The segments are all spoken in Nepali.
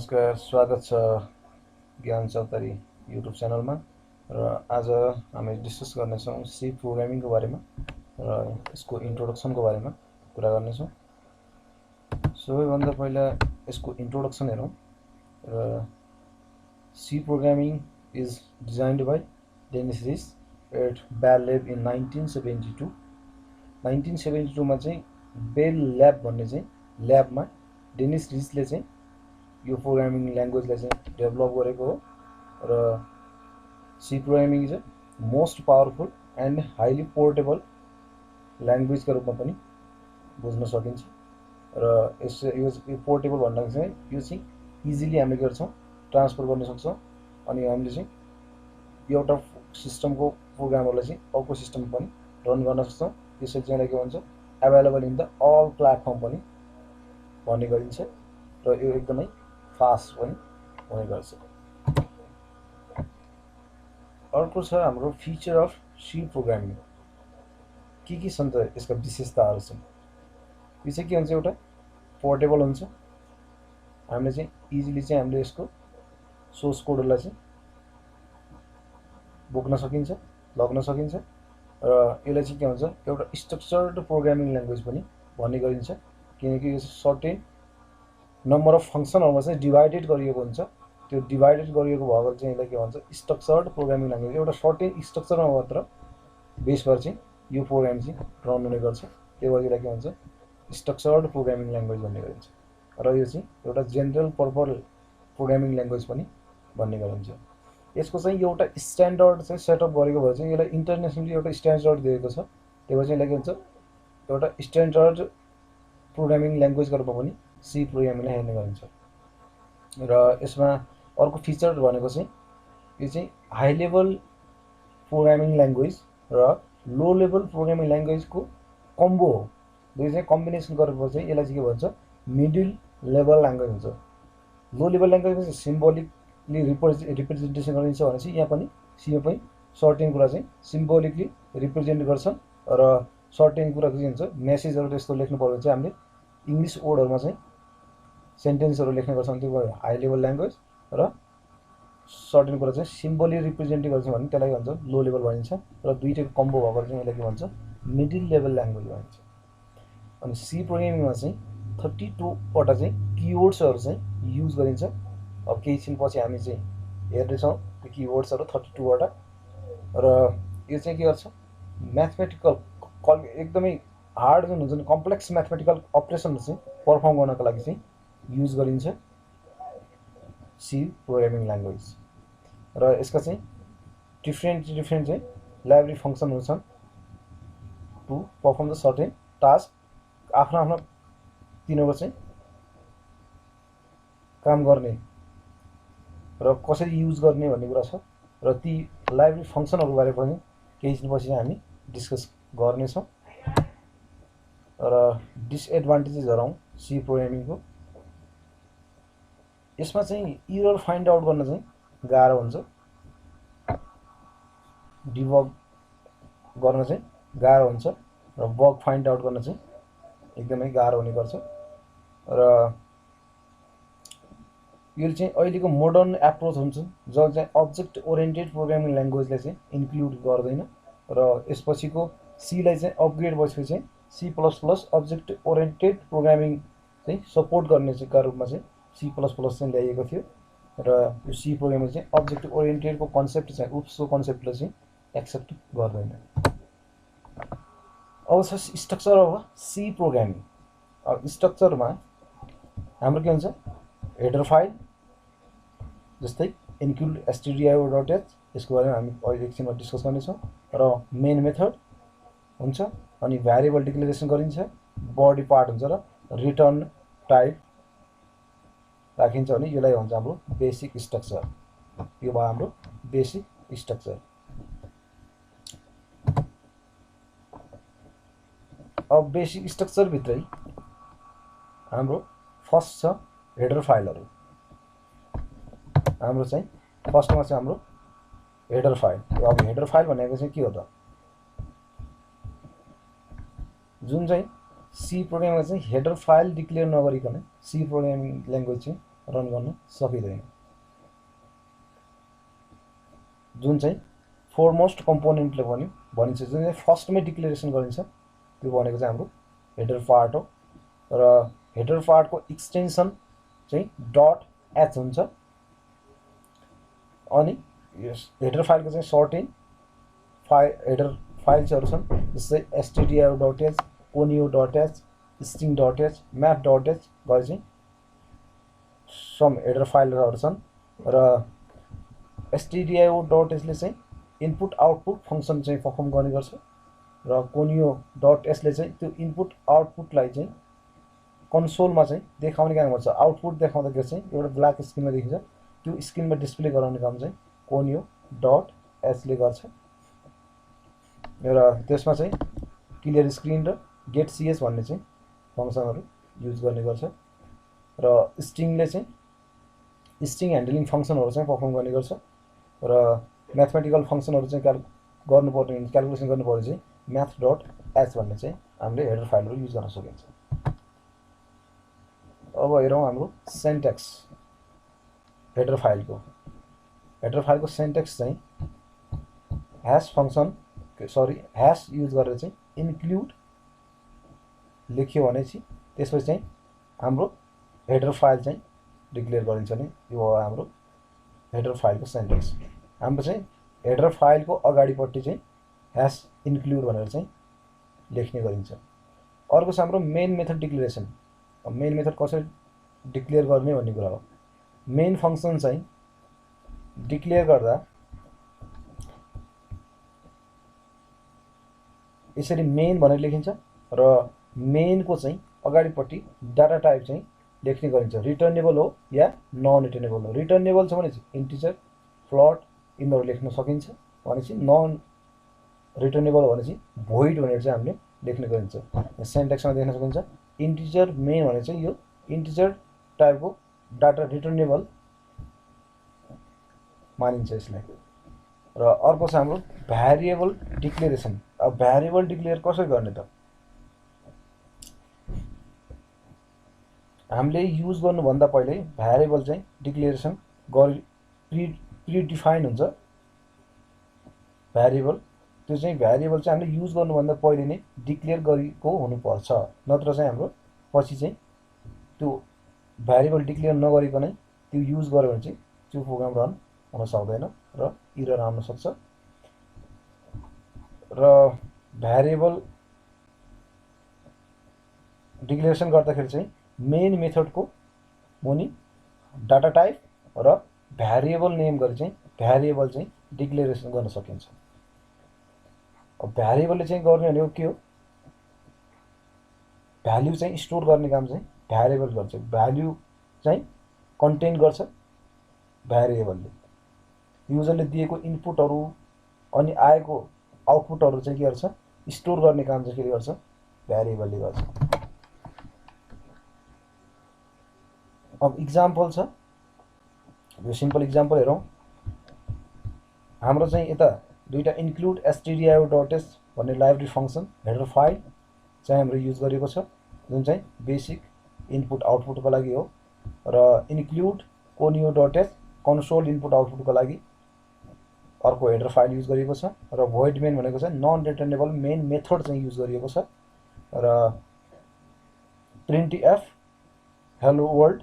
नमस्कार, स्वागत छ ज्ञान चौतारी युट्युब च्यानलमा। र आज हामी डिस्कस गर्नेछौँ सी प्रोग्रामिङको बारेमा र यसको इन्ट्रोडक्सनको बारेमा कुरा गर्नेछौँ। सबैभन्दा पहिला यसको इन्ट्रोडक्सन हेरौँ। र C programming is designed by Dennis Ritchie at Bell lab in 1972। 1972 मा चाहिँ बेल ल्याब भन्ने चाहिँ ल्याबमा डेनिस रिसले चाहिँ यो प्रोग्रामिङ ल्याङ्ग्वेजलाई चाहिँ डेभलप गरेको हो। र C programming is a most powerful and highly portable ल्याङ्ग्वेजका रूपमा पनि बुझ्न सकिन्छ। र यो पोर्टेबल भन्दा चाहिँ यो चाहिँ इजिली हामीले गर्छौँ, ट्रान्सफर गर्न सक्छौँ। अनि हामीले चाहिँ एउटा सिस्टमको प्रोग्रामहरूलाई चाहिँ अर्को सिस्टम पनि रन गर्न सक्छौँ। यसरी चाहिँ के भन्छ, available in the all platform पनि भन्ने गरिन्छ। र यो एकदमै फास्ट पनि हुने गर्छ। अर्को छ हाम्रो फिचर अफ सी प्रोग्रामिङ। के छन् त यसका विशेषताहरू छन्। यो चाहिँ के हुन्छ, एउटा पोर्टेबल हुन्छ। हामीले चाहिँ इजिली चाहिँ हामीले यसको सोर्स कोडहरूलाई चाहिँ बोक्न सकिन्छ, लग्न सकिन्छ। र यसलाई चाहिँ के भन्छ, एउटा स्ट्रक्चर्ड प्रोग्रामिङ ल्याङ्ग्वेज पनि भन्ने गरिन्छ। किनकि यो सर्टेन नम्बर अफ फङ्सनहरूमा चाहिँ डिभाइडेड गरिएको हुन्छ। त्यो डिभाइडेड गरिएको भएको चाहिँ यसलाई के भन्छ, स्ट्रक्चर्ड प्रोग्रामिङ ल्याङ्ग्वेज। एउटा सर्टेन स्ट्रक्चरमा मात्र बेस भएर चाहिँ यो प्रोग्राम चाहिँ रन हुने गर्छ। त्यही भएर यसलाई के भन्छ, स्ट्रक्चर्ड प्रोग्रामिङ ल्याङ्ग्वेज भन्ने गरिन्छ। र यो चाहिँ एउटा जेनरल पर्पज प्रोग्रामिङ ल्याङ्ग्वेज पनि भन्ने गरिन्छ। यसको चाहिँ एउटा स्ट्यान्डर्ड चाहिँ सेटअप गरेको भएर चाहिँ यसलाई इन्टरनेसनली एउटा स्ट्यान्डर्ड दिएको छ। त्यही भएर चाहिँ यसलाई के भन्छ, एउटा स्ट्यान्डर्ड प्रोग्रामिङ ल्याङ्ग्वेजको रूपमा पनि सी प्रोग्रामिङलाई हेर्ने गरिन्छ। र यसमा अर्को फिचर भनेको चाहिँ यो चाहिँ हाई लेभल प्रोग्रामिङ ल्याङ्ग्वेज र लो लेभल प्रोग्रामिङ ल्याङ्ग्वेजको कम्बो हो। दुई चाहिँ कम्बिनेसन गरेको चाहिँ यसलाई चाहिँ के भन्छ, मिडल लेभल ल्याङ्ग्वेज हुन्छ। लो लेभल ल्याङ्ग्वेजमा चाहिँ सिम्बोलिकली रिप्रेजेन्टेसन गरिन्छ भने चाहिँ यहाँ पनि सीमा पनि सर्टेन कुरा चाहिँ सिम्बोलिकली रिप्रेजेन्ट गर्छन्। र सर्टेन कुरा के हुन्छ, मेसेजहरू त्यस्तो लेख्नु पर्यो भने चाहिँ हामीले इङ्ग्लिस वर्डहरूमा चाहिँ सेन्टेन्सहरू लेख्ने गर्छौँ। त्यो भयो हाई लेभल ल्याङ्ग्वेज। र सर्टेन कुरा चाहिँ सिम्बोली रिप्रेजेन्ट गर्छ भने त्यसलाई भन्छ लो लेभल भनिन्छ। र दुईटैको कम्बो भएको चाहिँ यसलाई के भन्छ, मिडल लेभल ल्याङ्ग्वेज भनिन्छ। अनि सी प्रोग्रामिङमा चाहिँ 32वटा चाहिँ किवर्ड्सहरू चाहिँ युज गरिन्छ। अब केही छिनपछि हामी चाहिँ हेर्नेछौँ त्यो किवर्ड्सहरू 32वटा। र यो चाहिँ के गर्छ, म्याथमेटिकल एकदमै हार्ड जुन हुन्छ नि, कम्प्लेक्स म्याथमेटिकल अपरेसनहरू चाहिँ पर्फर्म गर्नको लागि चाहिँ युज गरिन्छ सी प्रोग्रामिङ ल्याङ्ग्वेज। र यसका चाहिँ डिफ्रेन्ट चाहिँ लाइब्रेरी फङ्सनहरू छन् to perform the certain task. आफ्नो आफ्नो तिनीहरू चाहिँ काम गर्ने र कसरी युज गर्ने भन्ने कुरा छ। र ती लाइब्रेरी फङ्सनहरू बारे पनि केही दिनपछि हामी डिस्कस गर्नेछौँ। र डिसएडभान्टेजेसहरू आउँ सी प्रोग्रामिङको। यसमा चाहिँ इरर फाइन्ड आउट गर्न चाहिँ गाह्रो हुन्छ, डिबग गर्न चाहिँ गाह्रो हुन्छ। र बग फाइन्ड आउट गर्न चाहिँ एकदमै गाह्रो हुने गर्छ। र यो चाहिँ अहिलेको मोडर्न एप्रोच हुन्छ जसले चाहिँ अब्जेक्ट ओरिएन्टेड प्रोग्रामिङ ल्याङ्ग्वेजलाई चाहिँ इन्क्लुड गर्दैन। र यसपछिको सीलाई चाहिँ अपग्रेड भएपछि चाहिँ C++ अब्जेक्ट ओरिएन्टेड प्रोग्रामिङ चाहिँ सपोर्ट गर्ने चाहिँ रूपमा चाहिँ C++ चाहिँ ल्याइएको थियो। र यो सी प्रोग्रामिङ चाहिँ अब्जेक्ट ओरिएन्टेडको कन्सेप्ट चाहिँ उसको कन्सेप्टलाई चाहिँ एक्सेप्ट गर्दैन। अब छ स्ट्रक्चर अफ सी प्रोग्रामिङ। अब स्ट्रक्चरमा हाम्रो के हुन्छ, हेडर फाइल जस्तै इन्क्लुड stdio.h, यसको बारेमा हामी अहिले एकछिनमा डिस्कस गर्नेछौँ। र मेन मेथड हुन्छ, अनि भ्यारिएबल डिक्लेरेसन गरिन्छ, बडी पार्ट हुन्छ, र रिटर्न टाइप राखिन्छ। भने यसलाई भन्छ हाम्रो बेसिक स्ट्रक्चर। यो भयो हाम्रो बेसिक स्ट्रक्चर। अब बेसिक स्ट्रक्चरभित्रै हाम्रो फर्स्ट छ हेडर फाइलहरू। हाम्रो चाहिँ फर्स्टमा चाहिँ हाम्रो हेडर फाइल। अब हेडर फाइल भनेको चाहिँ के हो त, जुन चाहिँ सी प्रोग्राममा चाहिँ हेडर फाइल डिक्लेयर नगरिकन सी प्रोग्रामिङ ल्याङ्ग्वेज चाहिँ रन गर्न सकिँदैन। जुन चाहिँ फोरमोस्ट कम्पोनेन्टले पनि भनिन्छ, जुन चाहिँ फर्स्टमै डिक्लेरेसन गरिन्छ त्यो भनेको चाहिँ हाम्रो हेडर पार्ट हो। र हेडर पार्टको एक्सटेन्सन चाहिँ डट एच हुन्छ। अनि यस हेडर फाइलको चाहिँ सर्टेन हेडर फाइल्सहरू छन्, जस्तै stdio.h, conio.h, sting.h, math.h गरी चाहिँ सम हेडर फाइलहरू छन्। र stdio.h ले चाहिँ इनपुट आउटपुट फङ्सन चाहिँ पर्फर्म गर्ने गर्छ र conio.h ले चाहिँ त्यो इनपुट आउटपुटलाई चाहिँ कन्सोलमा चाहिँ देखाउने काम गर्छ। आउटपुट देखाउँदाखेरि चाहिँ एउटा ब्ल्याक स्क्रिनमा देखिन्छ, त्यो स्क्रिनमा डिस्प्ले गराउने काम चाहिँ conio.h ले गर्छ। र त्यसमा चाहिँ क्लियर स्क्रिन र गेट सीएस भन्ने चाहिँ फङ्सनहरू युज गर्ने गर्छ। र स्टिङले चाहिँ स्टिङ ह्यान्डलिङ फङ्सनहरू चाहिँ पर्फर्म गर्ने गर्छ। र म्याथमेटिकल फङ्सनहरू चाहिँ क्यालकुलेसन गर्नुपर्यो चाहिँ math.h भन्ने चाहिँ हामीले हेडर फाइलहरू युज गर्न सकिन्छ। अब हेरौँ हाम्रो सेन्टेक्स हेडर फाइलको सेन्टेक्स चाहिँ ह्यास फङ्सन ह्यास युज गरेर चाहिँ इन्क्लुड लेख्यो भने चाहिँ त्यसपछि चाहिँ हाम्रो हेडर फाइल चाहिँ डिक्लेयर गरिन्छ नि। यो हो हाम्रो हेडर फाइलको सेन्टेक्स। हाम्रो चाहिँ हेडर फाइलको अगाडिपट्टि चाहिँ ह्यास इन्क्लुड भनेर चाहिँ लेख्ने गरिन्छ। अर्को छ हाम्रो main method declaration. Main method कसरी डिक्लेयर गर्ने भन्ने कुरा हो। मेन फङ्सन चाहिँ डिक्लेयर गर्दा यसरी मेन भनेर लेखिन्छ र मेनको चाहिँ अगाडिपट्टि डाटा टाइप चाहिँ लेख्ने गरिन्छ। रिटर्नेबल हो या नन रिटर्नेबल हो। रिटर्नेबल छ भने चाहिँ इन्टिजर, फ्लोट यिनीहरू लेख्न सकिन्छ। भनेपछि नन रिटर्नेबल हो भने चाहिँ भोइड भनेर चाहिँ हामीले लेख्ने गरिन्छ। सेन्टेक्समा देख्न सकिन्छ इन्टिजर मेन भने चाहिँ यो इन्टिजर टाइपको डाटा रिटर्नेबल मानिन्छ यसलाई। र अर्को छ हाम्रो भ्यारिएबल डिक्लेरेसन। अब भ्यारिएबल डिक्लेयर कसरी गर्ने त? हामीले युज गर्नुभन्दा पहिले भ्यारिएबल चाहिँ डिक्लेरेसन प्रिडिफाइन हुन्छ। भ्यारिएबल त्यो चाहिँ भ्यारिएबल चाहिँ हामीले युज गर्नुभन्दा पहिले नै डिक्लेयर गरेको हुनुपर्छ, नत्र चाहिँ हाम्रो पछि चाहिँ त्यो भ्यारिएबल डिक्लेयर नगरिकनै त्यो युज गर्यो भने चाहिँ त्यो प्रोग्राम रन हुन सक्दैन र इरर आउन सक्छ। र भ्यारिएबल डिक्लेरेसन गर्दाखेरि चाहिँ मेन मेथडको मुनि डाटा टाइप र भ्यारिएबल नेम गरी चाहिँ भ्यारिएबल चाहिँ डिक्लेरेसन गर्न सकिन्छ। अब भ्यारिएबलले चाहिँ गर्ने भनेको के हो? भ्याल्यु चाहिँ स्टोर गर्ने काम चाहिँ भ्यारिएबल गर्छ। भ्याल्यु चाहिँ कन्टेन गर्छ भ्यारिएबलले। युजरले दिएको इनपुटहरू अनि आएको आउटपुटहरू चाहिँ के गर्छ? स्टोर गर्ने काम चाहिँ के गर्छ? भ्यारिएबलले गर्छ। अब इक्जाम्पल छ, यो सिम्पल इक्जाम्पल हेरौँ। हाम्रो चाहिँ यता दुईटा इन्क्लुड stdio.h भन्ने लाइब्रेरी फङ्सन हेडर फाइल चाहिँ हाम्रो युज गरिएको छ, जुन चाहिँ बेसिक इनपुट आउटपुटको लागि हो। र इन्क्लुड conio.h कन्सोल इनपुट आउटपुटको लागि अर्को हेडर फाइल युज गरिएको छ। र भोइड मेन भनेको चाहिँ नन रिटर्नेबल मेन मेथड चाहिँ युज गरिएको छ। र printf हेलो वर्ल्ड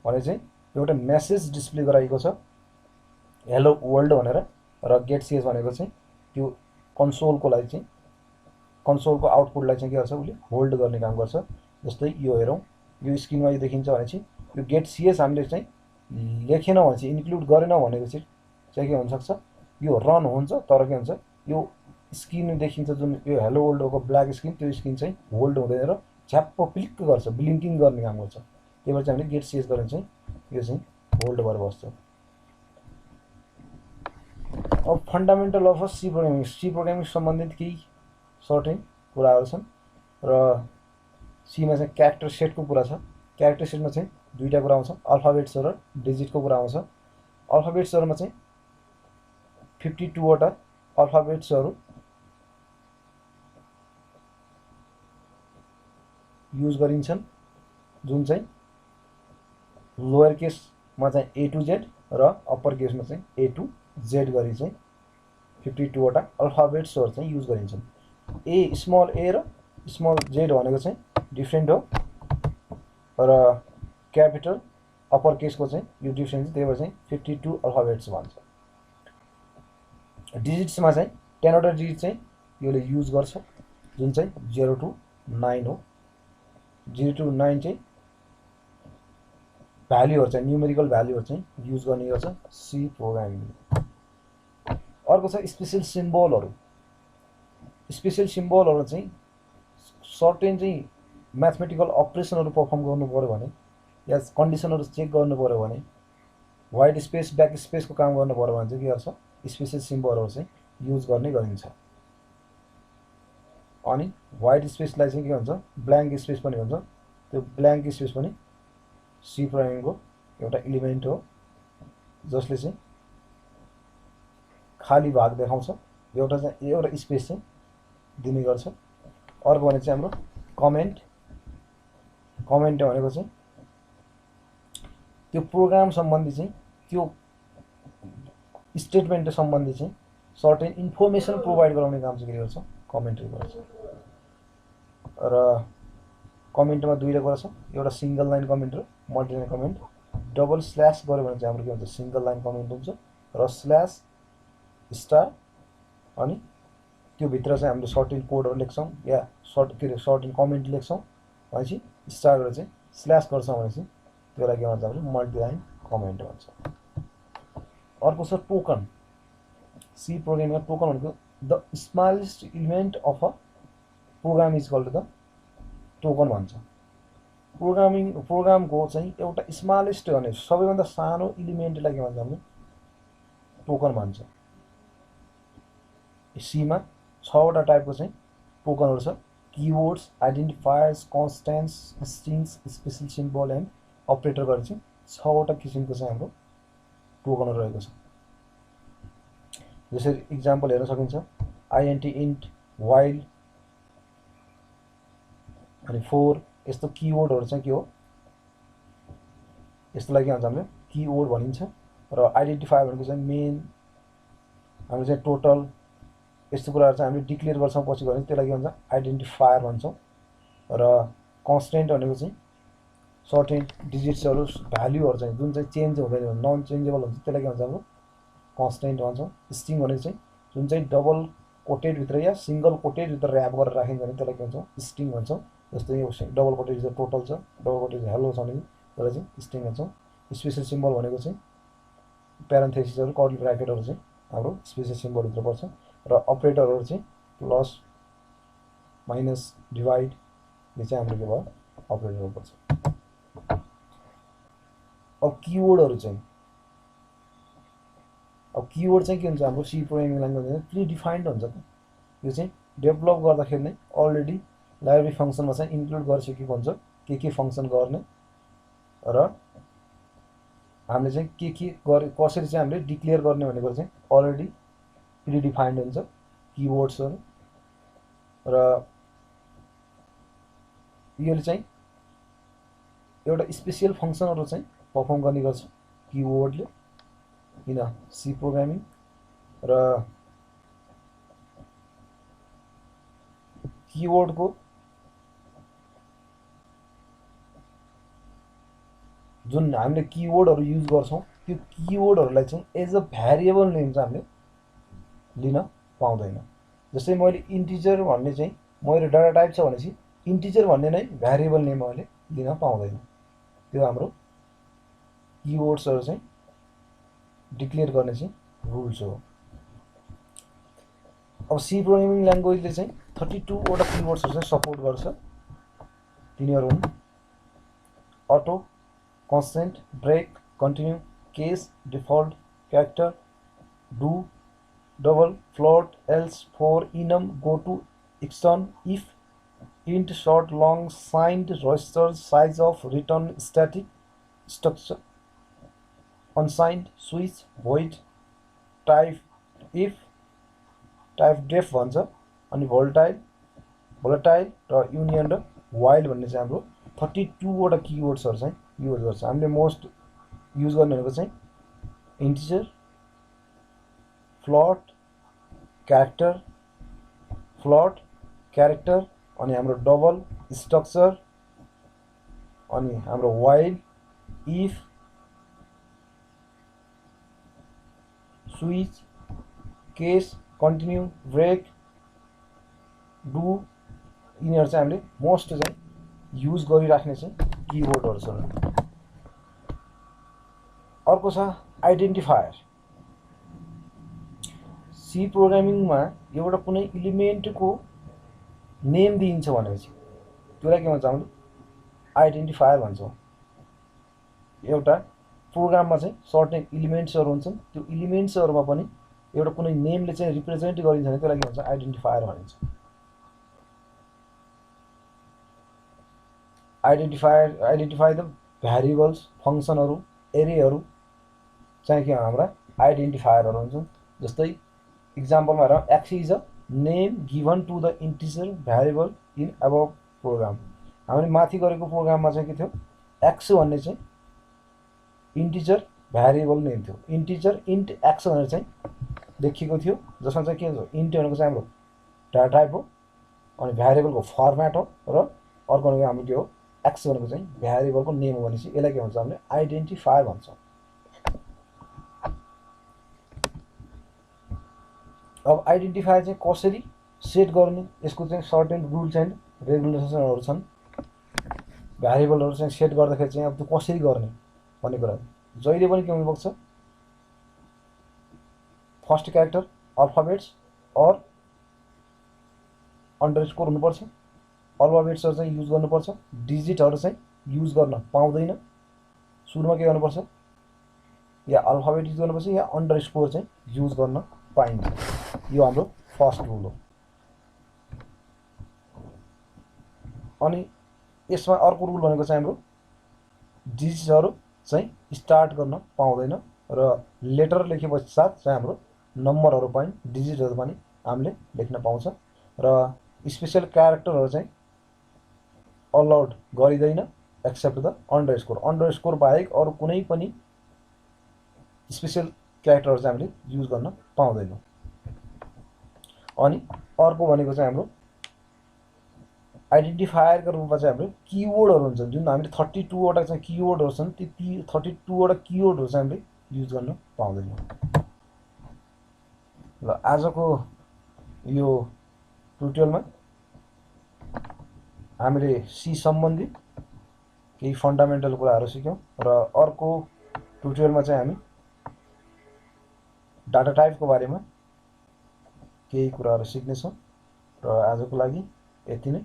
भने चाहिँ एउटा मेसेज डिस्प्ले गराएको छ हेलो वर्ल्ड भनेर। र गेट सीएस भनेको चाहिँ त्यो कन्सोलको लागि चाहिँ कन्सोलको आउटपुटलाई चाहिँ के गर्छ? उसले होल्ड गर्ने काम गर्छ। जस्तै यो हेरौँ, यो स्क्रिनमा यो देखिन्छ भने चाहिँ यो गेट सीएस हामीले चाहिँ लेखेन भने चाहिँ इन्क्लुड गरेन भनेको चाहिँ के हुनसक्छ? यो रन हुन्छ तर के हुन्छ? यो स्क्रिन देखिन्छ जुन यो हेलो वर्ल्डको ब्ल्याक स्क्रिन, त्यो स्क्रिन चाहिँ होल्ड हुँदैन र झ्याप्प क्लिक गर्छ, ब्लिङ्किङ गर्ने काम गर्छ। त्यही भएर चाहिँ हामीले गेट सीएस गरेर चाहिँ यो चाहिँ होल्ड भएर बस्छ। अब fundamental of C programming. C programming सम्बन्धित केही सर्टेन कुराहरू छन् र सीमा चाहिँ क्यारेक्टर सेटको कुरा छ। क्यारेक्टर सेटमा चाहिँ दुईवटा कुरा आउँछ, अल्फाबेट्स र डिजिटको कुरा आउँछ। अल्फाबेट्सहरूमा चाहिँ 52 वटा अल्फाबेट्सहरू युज गरिन्छन्, जुन चाहिँ लोयर केसमा चाहिँ ए टु जेड र अप्पर केसमा चाहिँ ए टु जेड गरी चाहिँ 52 वटा अल्फाबेट्सहरू चाहिँ युज गरिन्छन्। ए स्मल ए र स्मल जेड भनेको चाहिँ डिफ्रेन्ट हो र क्यापिटल अप्पर केसको चाहिँ यो डिफ्रेन्स, त्यही भएर चाहिँ 52 अल्फाबेट्स भन्छ। डिजिट्समा चाहिँ 10 वटा डिजिट चाहिँ यसले युज गर्छ, जुन चाहिँ 0 to 9 हो। 0 to 9 चाहिँ भ्याल्युहरू चाहिँ न्युमेरिकल भ्याल्युहरू चाहिँ युज गर्ने गर्छ सी प्रोग्रामिङ। अर्को छ स्पेशल सिम्बलहरू। स्पेशल सिम्बलहरू चाहिँ सर्टेन चाहिँ म्याथमेटिकल अपरेसनहरू पर्फर्म गर्नु पर्यो भने या कन्डिसनहरू चेक गर्नु पर्यो भने, व्हाइट स्पेस ब्याक स्पेसको काम गर्नु पर्यो भने चाहिँ के गर्छ, स्पेशल सिम्बलहरू चाहिँ युज गर्ने गरिन्छ। अनि व्हाइट स्पेसलाई चाहिँ के भन्छ, ब्ल्याङ्क स्पेस पनि भन्छ। त्यो ब्ल्याङ्क स्पेस पनि सी प्रोग्रामिङको एउटा इलिमेन्ट हो, जसले चाहिँ खाली भाग देखाउँछ, एउटा स्पेस चाहिँ दिने गर्छ। अर्को भने चाहिँ हाम्रो कमेन्ट। कमेन्ट भनेको चाहिँ त्यो प्रोग्राम सम्बन्धी चाहिँ त्यो स्टेटमेन्ट सम्बन्धी चाहिँ सर्टेन इन्फर्मेसन प्रोभाइड गराउने काम चाहिँ के गर्छ, कमेन्टले गर्छ। र कमेन्टमा दुईवटा कुरा छ, एउटा सिंगल लाइन कमेन्ट र मल्टिलाइन कमेन्ट। डबल स्ल्यास गऱ्यो भने चाहिँ हाम्रो के हुन्छ, सिंगल लाइन कमेन्ट हुन्छ, र स्ल्यास स्टार अनि त्यो भित्र चाहिँ हामीले सर्टेन कोडहरू लेख्छौँ या सर्टेन कमेन्ट लेख्छौँ भनेपछि स्टार गरेर चाहिँ स्ल्यास गर्छौँ भनेपछि त्यसलाई के भन्छ, हामीले मल्टिलाइन कमेन्ट भन्छ। अर्को छ टोकन। सी प्रोग्रामिङमा टोकन भनेको the smallest element of a program is called the token भन्छ। प्रोग्रामको चाहिँ एउटा स्मलेस्ट भने सबैभन्दा सानो इलिमेन्टलाई के भन्छ, हामीले टोकन भन्छ। सीमा 6 वटा टाइपको चाहिँ टोकनहरू छ। Keywords, identifiers, constants, strings, special symbol and operator गरेर चाहिँ 6 वटा किसिमको चाहिँ हाम्रो टोकनहरू रहेको छ। जसरी इक्जाम्पल हेर्न सकिन्छ, आइएनटी, इन्ट, वाइल अनि फोर, यस्तो कीवर्डहरू चाहिँ के हो, यस्तोलाई के भन्छ, हामीले कीवर्ड भनिन्छ। र आइडेन्टिफायर भनेको चाहिँ मेन, हामीले चाहिँ टोटल, यस्तो कुराहरू चाहिँ हामीले डिक्लेयर गर्छौँ पछि भने त्यसलाई के भन्छ, आइडेन्टिफायर भन्छौँ। र कन्स्टेन्ट भनेको चाहिँ सर्टेन डिजिट्सहरू भ्याल्युहरू चाहिँ जुन चाहिँ चेन्ज हुँदैन, नन चेन्जेबल हुन्छ, त्यसलाई के भन्छ, हाम्रो कन्स्टेन्ट भन्छौँ। स्ट्रिङ भनेको चाहिँ जुन चाहिँ डबल कोटेडभित्र या सिंगल कोटेडभित्र ऱ्याप गरेर राखिन्छ भने त्यसलाई के भन्छौँ, स्ट्रिङ भन्छौँ। जस्तो यो डबल कोटेड टोटल छ, डबल कोटेड हेलो छ भने त्यसलाई चाहिँ स्ट्रिङ भन्छौँ। स्पेशल सिम्बल भनेको चाहिँ प्यारेन्थेसिसहरू, कर्ली ब्राकेटहरू चाहिँ हाम्रो स्पेशल सिम्बलभित्र पर्छ। र अपरेटरहरू चाहिँ प्लस, माइनस, डिभाइड, यो चाहिँ हाम्रो के भयो, अपरेटरहरू पर्छ। अब कीवर्डहरू चाहिँ, अब कीवर्ड चाहिँ के हुन्छ, हाम्रो सी प्रोग्रामिङ ल्याङ्ग्वेजमा प्री डिफाइन्ड हुन्छ। यो चाहिँ डेभलप गर्दाखेरि नै अलरेडी लाइब्रेरी फङ्सनमा चाहिँ इन्क्लुड गरिसकेको हुन्छ के फङ्सन गर्ने, र हामीले चाहिँ के गरे कसरी चाहिँ हामीले डिक्लेयर गर्ने भनेको चाहिँ अलरेडी प्रिडिफाइन्ड हुन्छ कीवर्ड्सहरू। र यसले चाहिँ एउटा स्पेसियल फङ्सनहरू चाहिँ पर्फर्म गर्ने गर्छ कीवर्डले, किन सी प्रोग्रामिङ। र कीवर्डको जुन हामीले कीवर्डहरू युज गर्छौँ त्यो कीवर्डहरूलाई चाहिँ एज अ भ्यारिएबल नेम चाहिँ हामीले लिन पाउँदैन। जस्तै मैले इन्टिजर भन्ने चाहिँ मेरो डाटा टाइप छ भनेपछि इन्टिजर भन्ने नै भ्यारिएबल नेम मैले लिन पाउँदैन। त्यो हाम्रो कीवर्ड्सहरू चाहिँ डिक्लेयर गर्ने चाहिँ रुल्स हो। अब सी प्रोग्रामिङ ल्याङ्ग्वेजले चाहिँ 32 वटा कीवर्ड्सहरू चाहिँ सपोर्ट गर्छ। तिनीहरू हुन् auto, constant, break, continue, case, default, character, do, double, float, else, for, enum, go to, extern, if, int, short, long, signed, registered, size of, return, static, structure, unsigned, switch, void, type if, type def भन्छ, अनि volatile र union र while भन्ने चाहिँ हाम्रो 32 वटा कीवर्ड्सहरू चाहिँ युज गर्छ। हामीले मोस्ट युज गर्ने भनेको चाहिँ इन्टिजर, फ्लोट, क्यारेक्टर अनि हाम्रो डबल, स्ट्रक्चर अनि हाम्रो while, if, switch, case, continue, break, do, यिनीहरू चाहिँ हामीले मोस्ट चाहिँ युज गरिराख्ने चाहिँ किवर्डहरू छन्। अर्को छ आइडेन्टिफायर। सी प्रोग्रामिङमा एउटा कुनै इलिमेन्टको नेम दिइन्छ भनेपछि त्यसलाई के भन्छ हामीले आइडेन्टिफायर भन्छौँ। एउटा प्रोग्राममा चाहिँ सर्टेन इलिमेन्ट्सहरू हुन्छन्, त्यो इलिमेन्ट्सहरूमा पनि एउटा कुनै नेमले चाहिँ रिप्रेजेन्ट गरिन्छ भने त्यसलाई के भन्छ आइडेन्टिफायर भनिन्छ। आइडेन्टिफाई द भ्यारिएबल्स, फङ्सनहरू, एरेहरू चाहिँ के हाम्रा आइडेन्टिफायरहरू हुन्छन्। जस्तै इक्जाम्पलमा हेरौँ, x is a name given to the integer variable in above program. हामीले माथि गरेको प्रोग्राममा चाहिँ के थियो, एक्स भन्ने चाहिँ इन्टिजर भ्यारिएबल नेम थियो। इन्टिजर इन्ट एक्स भनेर चाहिँ लेखिएको थियो, जसमा चाहिँ के हुन्छ इन्ट भनेको चाहिँ हाम्रो डाटा टाइप हो अनि भ्यारिएबलको फर्मेट हो र अर्को भनेको हाम्रो के हो एक्स भनेको चाहिँ भ्यारिएबलको नेम हो भनेपछि यसलाई के भन्छ हामीले आइडेन्टिफायर भन्छौँ। अब आइडेन्टिफायर चाहिँ कसरी सेट गर्ने, यसको चाहिँ सर्टेन रुल्स एन्ड रेगुलेसनहरू छन्। भ्यारिएबलहरू चाहिँ सेट गर्दाखेरि चाहिँ अब त्यो कसरी गर्ने भन्ने कुरा जहिले पनि के हुनुपर्छ, first character alphabets or underscore हुनुपर्छ। अल्फाबेट्सहरू चाहिँ युज गर्नुपर्छ, डिजिटहरू चाहिँ युज गर्न पाउँदैन। सुरुमा के गर्नुपर्छ, या अल्फाबेट युज गर्नुपर्छ या अन्डरस्कोर चाहिँ युज गर्न पाइन्छ। यो हाम्रो फर्स्ट रुल हो। अनि यसमा अर्को रुल भनेको चाहिँ हाम्रो डिजिटहरू चाहिँ स्टार्ट गर्न पाउँदैन र लेटर लेखे पश्चात चाहिँ हाम्रो नम्बरहरू पनि डिजिटहरू पनि हामीले लेख्न पाउँछ र स्पेशल क्यारेक्टरहरू चाहिँ अलाउड गरिँदैन एक्सेप्ट द अन्डरस्कोर। अन्डरस्कोर बाहेक अरू कुनै पनि स्पेशल क्यारेक्टरहरू चाहिँ हामीले युज गर्न पाउँदैनौँ। अनि अर्को भनेको चाहिँ हाम्रो आइडेन्टिफायरको रूपमा चाहिँ हाम्रो किवर्डहरू हुन्छन्, जुन हामीले 32 वटा चाहिँ किवर्डहरू छन्। ती 32 वटा किवर्डहरू चाहिँ हामीले युज गर्न पाउँदैनौँ। ल आजको यो ट्युटोरियलमा हामीले सी सम्बन्धी केही फन्डामेन्टल कुराहरू सिक्यौँ र अर्को ट्युटोरियलमा चाहिँ हामी डाटा टाइपको बारेमा केही कुराहरू सिक्नेछौँ र आजको लागि यति नै।